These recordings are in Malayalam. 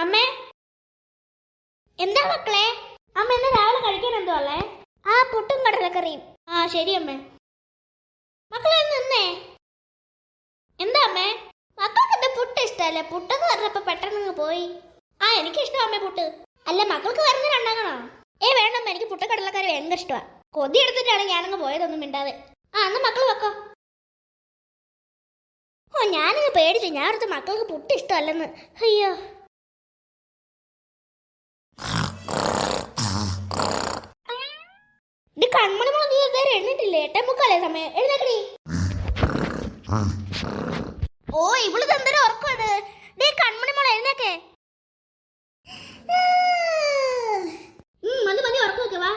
അമ്മേ, എന്താ മക്കളെ? അമ്മ ഇന്ന് രാവിലെ കഴിക്കാൻ എന്തോ അല്ലേ? ആ, പുട്ടും കടലക്കറിയും. ആ ശരി അമ്മേ. മക്കളെ നിന്നേ. എന്താ അമ്മേ? മക്കൾക്ക് എന്താ പുട്ട് ഇഷ്ടല്ലേ? പുട്ടെന്ന് പറഞ്ഞപ്പോ പെട്ടെന്ന് പോയി. ആ, എനിക്ക് ഇഷ്ടം അമ്മേ പുട്ട്. അല്ല, മക്കൾക്ക് വരുന്ന രണ്ടാകണോ? വേണ്ടമ്മ, എനിക്ക് പുട്ട് കടലക്കറി ഭയങ്കര ഇഷ്ടമാ. കൊതി എടുത്തിട്ടാണ് ഞാനങ്ങ് പോയതൊന്നും മിണ്ടാതെ. ആ, അന്ന് മക്കൾ വെക്കോ. ഓ, ഞാനങ്ങ് പേടിച്ചു. ഞാൻ അടുത്ത് മക്കൾക്ക് പുട്ട് ഇഷ്ടമല്ലെന്ന്. അയ്യോ. കൺമണി മോളെ, നീ ഇതുവരെ എഴുന്നിട്ടില്ലേ? 8:45 സമയം. എഴുന്നേക്കടി. ഓ, ഇവള് എന്തൊരു ഉറക്കം അത്. കൺമണി മോളെ എഴുന്നേക്കേ. മതി മതി, ഉറക്കം വെക്കവാ.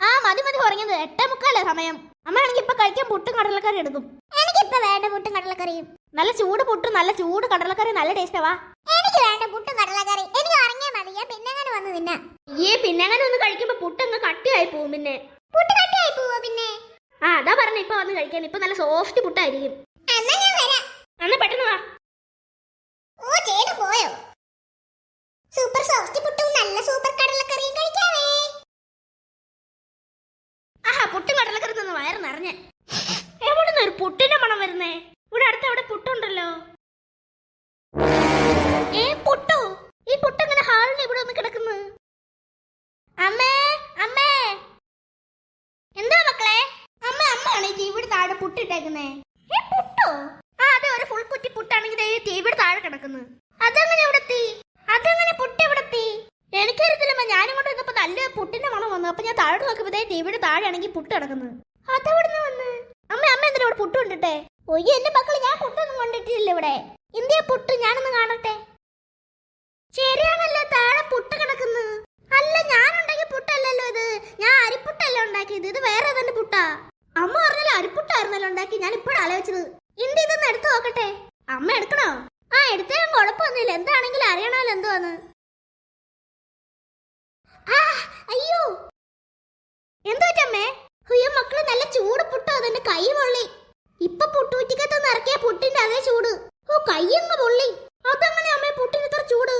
ആ മതി മതി ഉറങ്ങിയത്. 8:45 സമയം. അമ്മ ആണെങ്കിൽ ഇപ്പൊ കഴിക്കാൻ പുട്ടും കടലക്കറി എടുക്കും. എനിക്കിപ്പോ വേണ്ട പുട്ടും കടലക്കറിയും. നല്ല ചൂട് പുട്ടും നല്ല ചൂട് കടലക്കറി നല്ല ടേസ്റ്റാവാ. എനിക്ക് വേണ്ട പുട്ടും കടലക്കറി. എനിക്ക് ഉറങ്ങിയാ മതി. ഞാൻ പിന്നെങ്ങനെ വന്നു നിന്നെ. പിന്നെങ്ങനെ ഒന്ന് കഴിക്കുമ്പോ പുട്ടങ്ങ് കട്ടിയായി പോവും. പിന്നെ പുട്ട് കട്ടിയായി പോവോ പിന്നെ? ആ, അതാ പറഞ്ഞ ഇപ്പൊ വന്ന് കഴിക്കാൻ. ഇപ്പൊ നല്ല സോഫ്റ്റ് പുട്ടായിരിക്കും. എന്നാ പെട്ടെന്ന് വാ. ഓ, ചേട്ടൻ പോയോ? സൂപ്പർ സോഫ്റ്റ് പുട്ടും നല്ല സൂപ്പർ കടലക്കറിയും കഴിക്കാവേ. ആഹാ, പുട്ടും കടലക്കറി തന്നു വയറ് നിറഞ്ഞ. എവിടുന്ന് ഒരു പുട്ടിന്റെ മണം വരുന്നേ? ഇവിടെ അടുത്ത് അവിടെ പുട്ടുണ്ടല്ലോ. പുട്ടു? ഈ പുട്ട് ഇങ്ങനെ ഹാളിൽ ഇവിടെ ഒന്ന് കിടക്കുന്നു. അമ്മേ, അമ്മേ. എന്താ മക്കളെ? അമ്മ അമ്മയാണ് ഇവിടെ താഴെ പുട്ടിട്ടേക്കുന്നേ. പുട്ടോ? ആ, അതെ, ഒരു ഫുൾ കുറ്റി പുട്ടാണെങ്കിൽ ഇവിടെ താഴെ കിടക്കുന്നു. അതെങ്ങനെ ഇവിടെ എത്തി? അതെങ്ങനെ പുട്ട് ഇവിടെ എത്തി? എനിക്കറിയത്തില്ലമ്മ. ഞാനിങ്ങോട്ട് വന്നപ്പോ നല്ല പുട്ടിന്റെ മണം വന്നു. അപ്പൊ ഞാൻ താഴോട്ട് നോക്കുമ്പോ ഇവിടെ താഴെയാണെങ്കിൽ പുട്ട് കിടക്കുന്നു. അതെവിടുന്ന് വന്ന്? അമ്മ അമ്മ എന്തിനാ ഇവിടെ പുട്ട് കൊണ്ടിട്ടെ? ഒയ്യോ എന്റെ മക്കള്, ഞാൻ പുട്ടൊന്നും കൊണ്ടിട്ടില്ല ഇവിടെ. ഇന്ത്യ പുട്ട് ഞാനൊന്ന് കാണട്ടെ. ശരിയാണല്ലോ, താഴെ പുട്ട് കിടക്കുന്നു. അല്ല, ഞാനുണ്ടാക്കിയ പുട്ടല്ലല്ലോ ഇത്. ഞാൻ അരിപ്പുട്ടല്ല ഉണ്ടാക്കിയത്. ഇത് വേറെ തന്നെ പുട്ടാ. അമ്മ പറഞ്ഞല്ലോ അരിപ്പുട്ടായിരുന്നല്ലോ ഉണ്ടാക്കി. ഞാൻ ഇപ്പോഴാണ് ആലോചിച്ചത്. ഇന്ത്യ ഇതൊന്ന് എടുത്തു നോക്കട്ടെ. അമ്മ എടുക്കണോ? ആ, എടുത്താലും കുഴപ്പമൊന്നുമില്ല. എന്താണെങ്കിലും അറിയണമല്ലോ എന്തുവാന്ന്. അയ്യോ, എന്തു പറ്റമ്മേ? അയ്യോ മക്കള്, നല്ല ചൂട് പുട്ടോ. അതെന്റെ കൈ പൊള്ളി. ഇപ്പൊ പുട്ടൂറ്റിക്കത്തൊന്ന് ഇറക്കിയ പുട്ടിന്റെ അതേ ചൂട്. ഓ, കയ്യങ്ങ് പൊള്ളി. അതെങ്ങനെ അമ്മേ പുട്ടിന് ഇത്ര ചൂട്?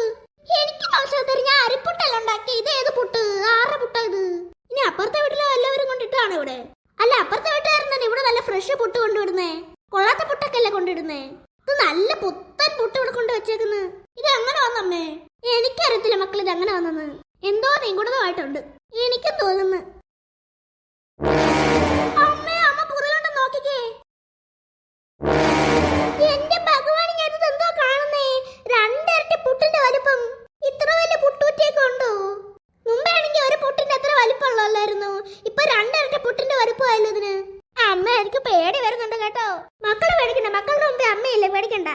എനിക്ക് മനസ്സിലായി. ഞാൻ അരിപ്പുട്ടല്ല ഉണ്ടാക്കിയ. ഇത് ഏത് പുട്ട്? ആരുടെ പുട്ടാ ഇത്? ഇനി അപ്പുറത്തെ വീട്ടിലോ എല്ലാവരും കൊണ്ടിട്ടാണ് ഇവിടെ? അല്ല, അപ്പുറത്തെ വീട്ടുകാരൻ തന്നെ ഇവിടെ നല്ല ഫ്രഷ് പുട്ട് കൊണ്ടുവിടുന്നേ. കൊള്ളാത്ത പുട്ടൊക്കെ അല്ലേ കൊണ്ടിടുന്നേ. ഇത് നല്ല പുത്തൻ പുട്ട് ഇവിടെ കൊണ്ട് വെച്ചേക്കുന്നു. ഇത് എങ്ങനെ വന്നമ്മേ? എനിക്കറിയത്തില്ല മക്കൾ, ഇത് എങ്ങനെ വന്നെന്ന്. എന്തോ നിഗൂഢമായിട്ടുണ്ട്. എനിക്കും തോന്നുന്നു. അമ്മേ, അമ്മ പുറകിലോട്ട് നോക്കിക്കേ. എന്റെ ഭഗവാൻ, ഞാനിത് എന്തോ കാണുന്നേ? രണ്ടിരട്ടി പുട്ടിന്റെ വലിപ്പം. ഇത്ര വലിയ പുട്ടൂറ്റിയൊക്കെ ഉണ്ടോ? മുമ്പേ ആണെങ്കിൽ ഒരു പുട്ടിന്റെ അത്ര വലിപ്പമുള്ളല്ലായിരുന്നു. ഇപ്പൊ രണ്ടിരട്ടി പുട്ടിന്റെ വലിപ്പമായല്ലോ ഇതിന്. അമ്മ, എനിക്ക് പേടി വരുന്നുണ്ട് കേട്ടോ. മക്കള് പേടിക്കണ്ട. മക്കളുടെ മുമ്പേ അമ്മയില്ലേ, പേടിക്കണ്ട.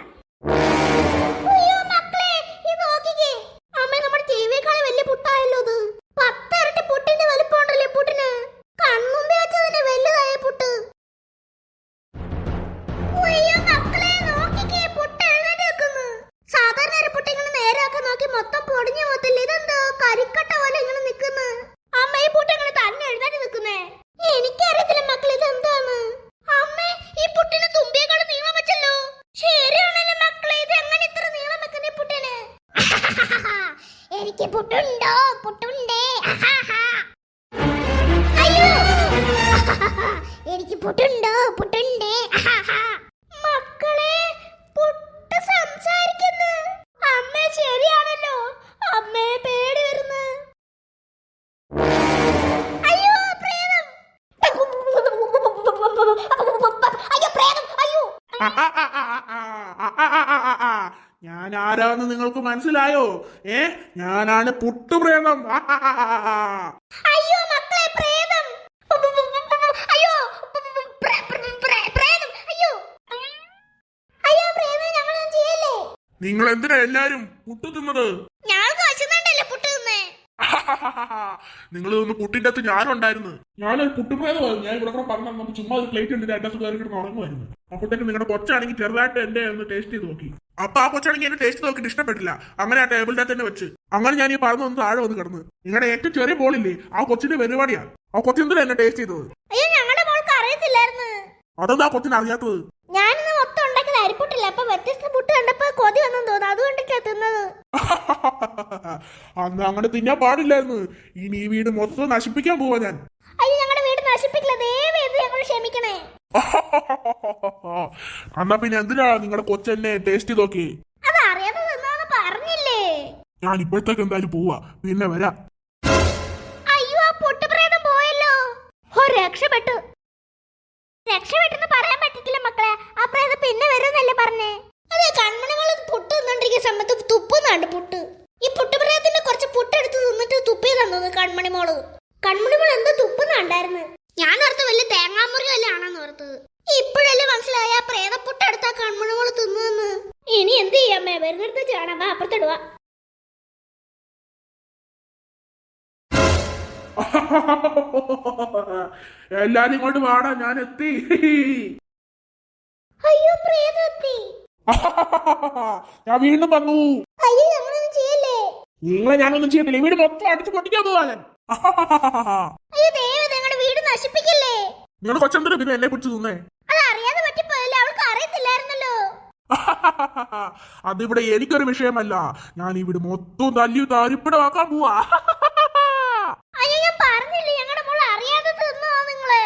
അയ്യോ മക്കളെ, ഇത് നോക്കിക്കേ. അമ്മ, നമ്മുടെ ടിവിയേക്കാൾ വലിയ പുട്ടായല്ലോ ഇത്. 10 ഇരട്ടി പുട്ടിന്റെ വലിപ്പം ഉണ്ടല്ലേ പുട്ടിന്. കൺമുമ്പിൽ വെച്ച് തന്നെ വലുതായ പുട്ട്. അയ്യോ മക്കളെ, നോക്കിക്കേ, പുട്ട് എഴുന്നേറ്റ് നിൽക്കുന്നു. സാധാരണ ഒരു പുട്ട് ഇങ്ങനെ നേരെയൊക്കെ നോക്കി മൊത്തം പൊടിഞ്ഞു പോകത്തില്ല. ഇതെന്തോ കരിക്കട്ട പോലെ ഇങ്ങനെ നിൽക്കുന്നു. അമ്മ, ഈ പുട്ട് ഇങ്ങനെ തന്നെ എഴുന്നേറ്റ് നിൽക്കുന്നേ. എനിക്കറിയത്തില്ല മക്കൾ, ഇതെന്താണ്? അമ്മേ, ഈ പുട്ടിന് തുമ്പിയേക്കാളും നീളം വെച്ചല്ലോ. ശരിയാണല്ലോ മക്കളെ, ഇത് എങ്ങനെ ഇത്ര നീളം വെക്കുന്ന ഈ പുട്ടിന്? എനിക്ക് പുട്ടുണ്ടോ? പുട്ടുണ്ടേ. അയ്യോ, എനിക്ക് പുട്ടുണ്ടോ? പുട്ടുണ്ടേ. മക്കളെ, പുട്ട് സംസാരിക്കുന്നു. അമ്മേ, ശരിയാണല്ലോ. അമ്മേ, പേടി വരുന്നു. അയ്യോ, പ്രേതം. അയ്യോ, പ്രേതം. അയ്യോ. ഞാൻ ആരാന്ന് നിങ്ങൾക്ക് മനസ്സിലായോ? ഞാനാണ് പുട്ടുപ്രേതം. അയ്യോ മക്കളെ, പ്രേതം. അയ്യോ, പ്രേതം. അയ്യോ, അയ്യോ പ്രേതം, ഞങ്ങളൊന്നും ചെയ്യല്ലേ. നിങ്ങൾ എന്തിനാ എല്ലാരും പുട്ടു തിന്നത്? ഞങ്ങൾക്ക് വിശന്നുണ്ടല്ലേ പുട്ട് തിന്നേ. നിങ്ങൾ ഒന്ന് പുട്ടിന്റെ അകത്ത് ഞാനുണ്ടായിരുന്നു. ഞാനൊരു പുട്ടുപ്രേതമായിരുന്നു. ഞാൻ ഇവിടെ പറഞ്ഞു ചുമ്മാ ഒരു പ്ലേറ്റ് ഉണ്ട് എന്റെ കയറി കിടന്ന് ഉറങ്ങുമായിരുന്നു. അപ്പോഴത്തേക്ക് നിങ്ങളുടെ കൊച്ചാണെങ്കിൽ ചെറുതായിട്ട് എന്റെ ഒന്ന് ടേസ്റ്റ് ചെയ്ത് നോക്കി. അപ്പൊ ആ കൊച്ചാണെങ്കിൽ എന്റെ ടേസ്റ്റ് നോക്കിയിട്ട് ഇഷ്ടപ്പെട്ടില്ല. അങ്ങനെ ആ ടേബിളിന്റെ തന്നെ വെച്ച് അങ്ങനെ ഞാൻ ഈ പറഞ്ഞൊന്ന് താഴെ വന്ന് കിടന്ന്. നിങ്ങളുടെ ഏറ്റവും ചെറിയ ബോളില്ലേ, ആ കൊച്ചിന്റെ പരിപാടിയാണ്. ആ കൊച്ചെന്തിനാ എന്നെ ടേസ്റ്റ് ചെയ്തത്? അയ്യോ, ഞങ്ങളുടെ മോൾക്ക് അറിയത്തില്ലായിരുന്നു. അതെന്താ കൊച്ചിന് അറിയാത്തത്? ഞാനിന്ന് മൊത്തം ഉണ്ടാക്കിയത് അരിപ്പുട്ടില്ല. അപ്പൊ വ്യത്യസ്ത പുട്ട് കണ്ടപ്പോ കൊതി വന്നു അന്ന് അങ്ങനെ തിന്നാൻ പാടില്ലായിരുന്നു. ഇനി ഈ വീട് മൊത്തം നശിപ്പിക്കാൻ പോവാ ഞാൻ. അയ്യോ ഞങ്ങളുടെ വീട് നശിപ്പിക്കില്ല, ദയവേത് ഞങ്ങൾ ക്ഷമിക്കണേ. എന്നാ പിന്നെ എന്തിനാ നിങ്ങളുടെ കൊച്ചെന്നെ ടേസ്റ്റ് ചെയ്ത് നോക്കി? അത് അറിയാതെ നിന്നാന്ന് പറഞ്ഞില്ലേ. ഞാൻ ഇപ്പോഴത്തേക്ക് എന്തായാലും പോവാ, പിന്നെ വരാം. അയ്യോ ആ പൊട്ടുപ്രേതം പോയല്ലോ. ഓ രക്ഷപ്പെട്ടു. രക്ഷപ്പെട്ടെന്ന് പറയാൻ പറ്റത്തില്ല മക്കളെ, ആ പ്രേതം പിന്നെ വരുന്നല്ലേ പറഞ്ഞേ. അതെ കൺമണികള് പുട്ട് തിന്നോണ്ടിരിക്കുന്ന സമയത്ത് തുപ്പുന്നുണ്ട് പുട്ട്. ഈ പുട്ടുപ്രേതത്തിന്റെ കുറച്ച് പുട്ടെടുത്ത് തിന്നിട്ട് തുപ്പിയതാന്ന് തോന്നുന്നു കൺമണിമോള്. കൺമണിമോൾ എന്തോ തുപ്പുന്നുണ്ടായിരുന്നു. ഞാൻ ഓർത്ത് വലിയ തേങ്ങാമുറി വല്ല ആണെന്ന് ഓർത്തത്. ഇപ്പോഴല്ലേ മനസ്സിലായ ആ പ്രേതപ്പുട്ടെടുത്താ കൺമണിമോള് തിന്നു. ഇനി എന്ത് ചെയ്യാമേ, വരുന്നിടത്ത് ചെയ്യണം, വാ അപ്പുറത്തിടുവാ. എല്ലാരും ഇങ്ങോട്ട് വാടാ, ഞാൻ എത്തി. അയ്യോ പ്രേതത്തി. ഞാൻ വീണ്ടും വന്നു. അയ്യോ ഞങ്ങളൊന്നും ചെയ്യല്ലേ. നിങ്ങളെ ഞാനൊന്നും ചെയ്യത്തില്ല, വീട് മൊത്തം അടിച്ചു പൊട്ടിക്കാൻ പോവാ ഞാൻ. അയ്യോ ദൈവം ഞങ്ങളുടെ വീട് നശിപ്പിക്കല്ലേ. നിങ്ങൾ കൊച്ചെന്തിനാ പിന്നെ എന്നെ പിടിച്ചു തിന്നേ? അത് അറിയാതെ പറ്റിപ്പോയല്ലേ, അവൾക്ക് അറിയത്തില്ലായിരുന്നല്ലോ. അതിവിടെ എനിക്കൊരു വിഷയമല്ല, ഞാൻ ഈ വീട് മൊത്തം തല്ലി താരിപ്പിടമാക്കാൻ പോവാ. അയ്യോ ഞാൻ പറഞ്ഞില്ലേ ഞങ്ങളുടെ മോള് അറിയാതെ തിന്നോ നിങ്ങളെ.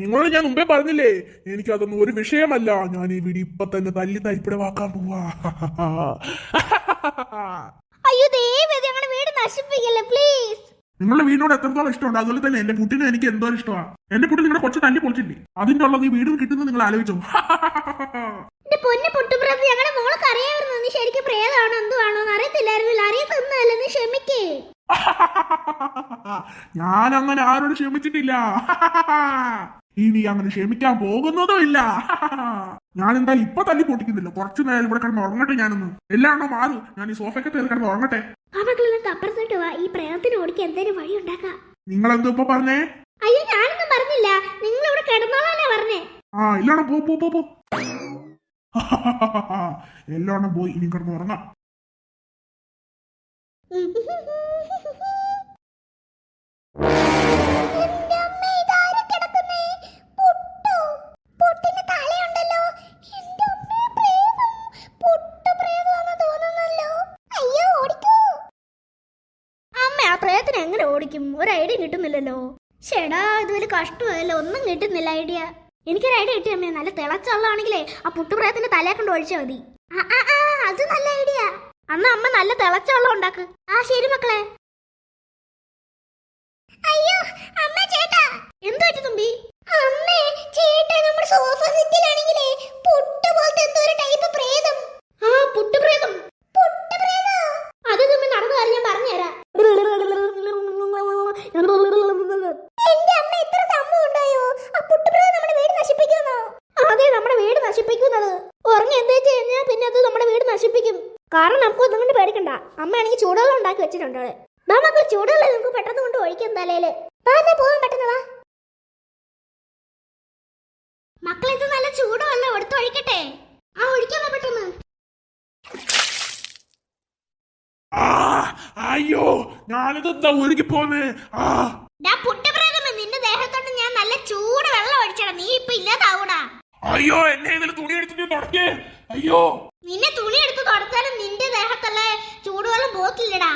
നിങ്ങളോട് ഞാൻ മുമ്പേ പറഞ്ഞില്ലേ, എനിക്കതൊന്നും ഒരു വിഷയമല്ല, ഞാൻ ഈ വീട് ഇപ്പൊ തന്നെ തല്ലി തരിപ്പിടമാക്കാൻ പോവാ. അയ്യോ ദൈവം ഞങ്ങളുടെ വീട് നശിപ്പിക്കല്ലേ പ്ലീസ്. നിങ്ങളുടെ വീടിനോട് എത്രത്തോളം ഇഷ്ടമുണ്ട് അതുപോലെ തന്നെ എന്റെ കുട്ടിനെ എനിക്ക് എന്തോ ഇഷ്ടമാണ്. എന്റെ കുട്ടി നിങ്ങളുടെ കൊച്ചു തല്ലി പൊളിച്ചില്ലേ, അതിന്റെ ഉള്ളത് ഈ വീട് കിട്ടുന്നത് നിങ്ങൾ ആലോചിച്ചോ. എന്റെ പൊന്നെ പൊട്ടുപ്രേതം, ഞങ്ങളുടെ മോൾക്ക് അറിയാമായിരുന്നു നീ ശരിക്കും പ്രേതമാണോ എന്തുവാണോ അറിയത്തില്ലായിരുന്നില്ല. അറിയത്തൊന്നുമല്ല, നീ ക്ഷമിക്കേ. ഞാൻ അങ്ങനെ ആരോട് ക്ഷമിച്ചിട്ടില്ല, ഇനി അങ്ങനെ ക്ഷമിക്കാൻ പോകുന്നതും ഇല്ല. ഞാൻ എന്തായാലും ഇപ്പൊ തല്ലി പൊട്ടിക്കുന്നില്ല, കുറച്ചു നേരം ഇവിടെ കിടന്ന് ഉറങ്ങട്ടെ. ഞാനൊന്ന് എല്ലാണോ മാറ്, ഞാൻ ഈ സോഫയൊക്കെ കയറി കിടന്ന് ഉറങ്ങട്ടെ. അപ്പുറത്തോട്ട് വാ, ഈ പ്രേതത്തിന് ഓടിക്കാൻ എന്തേലും വഴി ഉണ്ടാക്കാം. നിങ്ങൾ എന്തോ ഇപ്പൊ പറഞ്ഞേ? അയ്യോ ഞാനൊന്നും പറഞ്ഞില്ല, നിങ്ങൾ ഇവിടെ കിടന്നോളാനേ പറഞ്ഞേ. ആ ഇല്ലാണോ പോ പോ പോ പോ. എല്ലാണോ പോയി, ഇനി കിടന്ന് ഉറങ്ങാം. എങ്ങനെ ഓടിക്കും, ഒരു ഐഡിയ കിട്ടുന്നില്ലല്ലോ. ചേടാ ഇത് വലിയ കഷ്ടമല്ലോ, ഒന്നും കിട്ടുന്നില്ല ഐഡിയ. എനിക്കൊരു ഐഡിയ കിട്ടിയ അമ്മേ, നല്ല തിളച്ചുള്ളാണെങ്കിലേ ആ പുട്ടുപ്രേതത്തിന്റെ തലയെ കൊണ്ട് ഒഴിച്ചാൽ മതി. അത് നല്ല ഐഡിയ. അന്ന് അമ്മ നല്ല തിളച്ചുള്ള ഉണ്ടാക്ക്. ആ ശരി മക്കളെ. അയ്യോ അമ്മ ചേട്ടാ. എന്ത് പറ്റി തുമ്പി? അമ്മേ ചേട്ടാ, നമ്മുടെ സോഫ സെറ്റിലാണെങ്കിലേ പുട്ട് പോലത്തെ എന്തോ ഒരു ടൈപ്പ് പ്രേതം. ആ പുട്ടുപ്രേതം. അത് തുമ്പി നടന്നു കാര്യം ഞാൻ പറഞ്ഞുതരാം. എന്റെ അമ്മ ഇത്ര സംഭവം ഉണ്ടായോ? ആ പുട്ടുപ്രേതം നമ്മുടെ വീട് നശിപ്പിക്കുന്നോ? അതെ നമ്മുടെ വീട് നശിപ്പിക്കുന്നത്. ഉറങ്ങി എന്താ ചെയ്യുന്ന പിന്നെ അത് നമ്മുടെ വീട് നശിപ്പിക്കും. കാരണം നമുക്ക് ഒന്നും കൊണ്ട് പേടിക്കണ്ട, അമ്മയാണെങ്കിൽ ചൂടുവെള്ളം ഉണ്ടാക്കി വെച്ചിട്ടുണ്ട്. വാ മക്കൾ, ചൂടുവെള്ളം നമുക്ക് പെട്ടെന്ന് കൊണ്ട് ഒഴിക്കും തലയില്. പോകാൻ പെട്ടെന്ന് വാ മക്കൾ. ഇത് നല്ല ചൂടുവെള്ളം എടുത്ത് ഒഴിക്കട്ടെ. ആ ഒഴിക്കാൻ പെട്ടെന്ന്. അയ്യോ ഞാനിതെന്താ ഒരുക്കി പോന്നേ. നിന്റെ ദേഹത്തോട്ട് ഞാൻ നല്ല ചൂട് വെള്ളം ഒഴിച്ചടാ, നീ ഇപ്പൊ ഇല്ലാതാവൂടാ. അയ്യോ എന്നെ ഇതിൽ തുണി എടുത്തിട്ട് തുടക്കേ. അയ്യോ നിന്നെ തുണി എടുത്ത് തുടച്ചാലും നിന്റെ ദേഹത്തുള്ള ചൂടുവെള്ളം പോക്കില്ലടാ.